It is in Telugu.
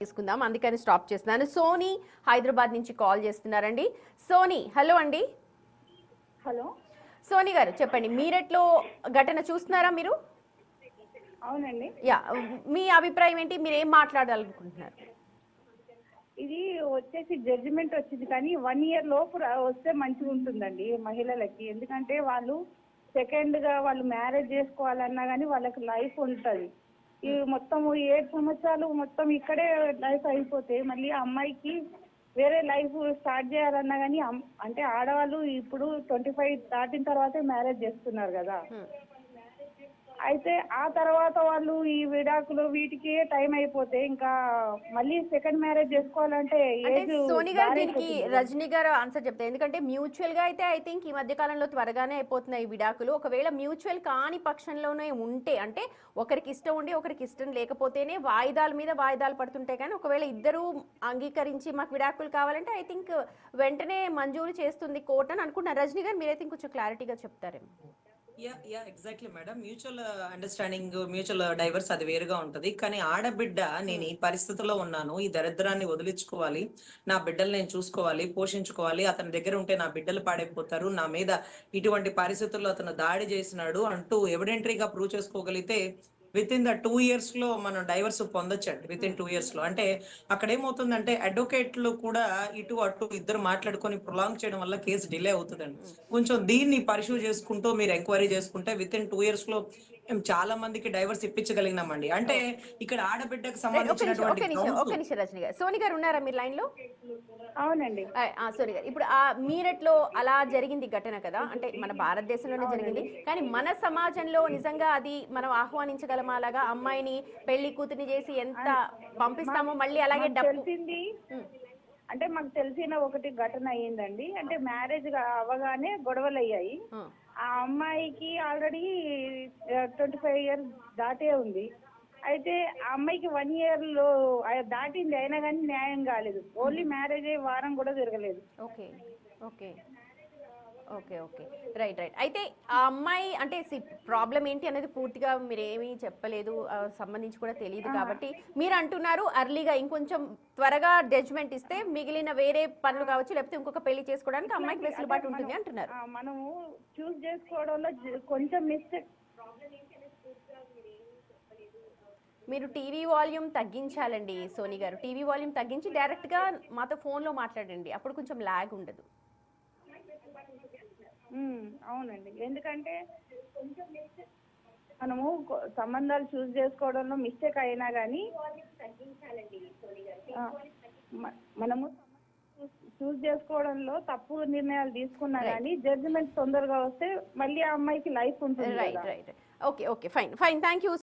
తీసుకుందాం, అందుకని స్టాప్ చేస్తున్నాను. సోనీ హైదరాబాద్ నుంచి కాల్ చేస్తున్నారండి. సోనీ, హలో అండి. హలో సోనీ గారు చెప్పండి, మీరెట్లో ఘటన చూస్తున్నారా మీరు? అవునండి. యా, మీ అభిప్రాయం ఏంటి? మీరు ఏం మాట్లాడాలనుకుంటున్నారు? ఇది వచ్చేసి జడ్జిమెంట్ వచ్చింది కానీ 1 year లోపు వస్తే మంచిగా ఉంటుందండి మహిళలకి. ఎందుకంటే వాళ్ళు సెకండ్గా వాళ్ళు మ్యారేజ్ చేసుకోవాలన్నా కానీ వాళ్ళకి లైఫ్ ఉంటుంది. ఈ మొత్తం 7 సంవత్సరాలు మొత్తం ఇక్కడే లైఫ్ అయిపోతే మళ్ళీ ఆ అమ్మాయికి వేరే లైఫ్ స్టార్ట్ చేయాలన్నా కానీ అంటే ఆడవాళ్ళు ఇప్పుడు 25 దాటిన తర్వాతే మ్యారేజ్ చేస్తున్నారు కదా. అయితే ఆ తర్వాత వాళ్ళు ఈ విడాకులు వీటికి టైం అయిపోతే ఇంకా మళ్ళీ సెకండ్ మ్యారేజ్ చేసుకోవాలంటే ఏజ్ సోనీ గారు దీనికి రజనీ గారు ఆన్సర్ చెప్తారు. ఎందుకంటే మ్యూచువల్ గా అయితే ఐ థింక్ ఈ మధ్య కాలంలో త్వరగానే అయిపోతున్నాయి విడాకులు. ఒకవేళ మ్యూచువల్ కాని పక్షంలోనే ఉంటే, అంటే ఒకరికి ఇష్టం ఉండి ఒకరికి ఇష్టం లేకపోతేనే వాయిదాల మీద వాయిదాలు పడుతుంటాయి. కానీ ఒకవేళ ఇద్దరు అంగీకరించి మాకు విడాకులు కావాలంటే ఐ థింక్ వెంటనే మంజూరు చేస్తుంది కోర్టు అని అనుకుంటున్నారు. రజనీ గారు మీరైతే ఇంకొంచెం క్లారిటీగా చెప్తారేమో. Exactly madam. Mutual understanding, mutual divorce అది వేరుగా ఉంటది. కానీ ఆడబిడ్డ నేను ఈ పరిస్థితిలో ఉన్నాను, ఈ దరిద్రాన్ని వదిలించుకోవాలి, నా బిడ్డలు నేను చూసుకోవాలి, పోషించుకోవాలి, అతని దగ్గర ఉంటే నా బిడ్డలు పాడైపోతారు, నా మీద ఇటువంటి పరిస్థితుల్లో అతను దాడి చేసినాడు అంటూ ఎవిడెంటరీగా ప్రూవ్ చేసుకోగలిగితే విత్ ఇన్ ద 2 years లో మనం డైవర్స్ పొందొచ్చండి. విత్ ఇన్ 2 years లో. అంటే అక్కడ ఏమవుతుందంటే అడ్వకేట్లు కూడా ఇటు అటు ఇద్దరు మాట్లాడుకొని ప్రొలాంగ్ చేయడం వల్ల కేసు డిలే అవుతుందండి. కొంచెం దీన్ని పరిశూ చేసుకుంటూ మీరు ఎంక్వైరీ చేసుకుంటే విత్ ఇన్ 2 years లో మేము చాలా మందికి డైవర్స్ ఇప్పించగలిగినామండి. అంటే ఇక్కడ ఆడబిడ్డకు సంబంధించినటువంటి రజనీ గారు, సోనీ గారు ఉన్నారా మీరు లైన్ లో? అవునండి. సోనీ గారు, ఇప్పుడు మీరెట్లో అలా జరిగింది ఘటన కదా, అంటే మన భారతదేశంలోనే జరిగింది. కానీ మన సమాజంలో నిజంగా అది మనం ఆహ్వానించగలమా? అలాగా అమ్మాయిని పెళ్లి కూతురిని చేసి ఎంత పంపిస్తామో మళ్ళీ అలాగే తెలిసింది. అంటే మాకు తెలిసిన ఒకటి ఘటన అయ్యిందండి. అంటే మ్యారేజ్ అవ్వగానే గొడవలు అయ్యాయి. ఆ అమ్మాయికి ఆల్రెడీ 25 years దాటే ఉంది. అయితే ఆ అమ్మాయికి 1 year లో దాటింది, అయినా కానీ న్యాయం కాలేదు. ఓన్లీ మ్యారేజ్ అయ్యి వారం కూడా తిరగలేదు. Okay okay okay okay right right. అయితే ఆ అమ్మాయి అంటే ప్రాబ్లం ఏంటి అనేది పూర్తిగా మీరు ఏమీ చెప్పలేదు, సంబంధించి కూడా తెలియదు. కాబట్టి మీరు అంటున్నారు అర్లీగా ఇంకొంచెం త్వరగా జడ్జ్మెంట్ ఇస్తే మిగిలిన వేరే పనులు కావచ్చు, లేకపోతే ఇంకొక పెళ్లి చేసుకోవడానికి అమ్మాయికి వెసులుబాటు ఉంటుంది అంటున్నారు. మనము చూస్ చేసుకోవడంలో కొంచెం మిస్టేక్. మీరు టీవీ వాల్యూమ్ తగ్గించాలండి సోనీ గారు. టీవీ వాల్యూమ్ తగ్గించి డైరెక్ట్గా మాతో ఫోన్లో మాట్లాడండి, అప్పుడు కొంచెం లాగ్ ఉండదు. అవునండి. ఎందుకంటే మనము సంబంధాలు చూస్ చేసుకోవడంలో మిస్టేక్ అయినా కానీ మనము చూస్ చేసుకోవడంలో తప్పు నిర్ణయాలు తీసుకున్నా కానీ జడ్జిమెంట్ తొందరగా వస్తే మళ్ళీ ఆ అమ్మాయికి లైఫ్ ఉంటుంది. Right right. Okay okay fine fine, thank you.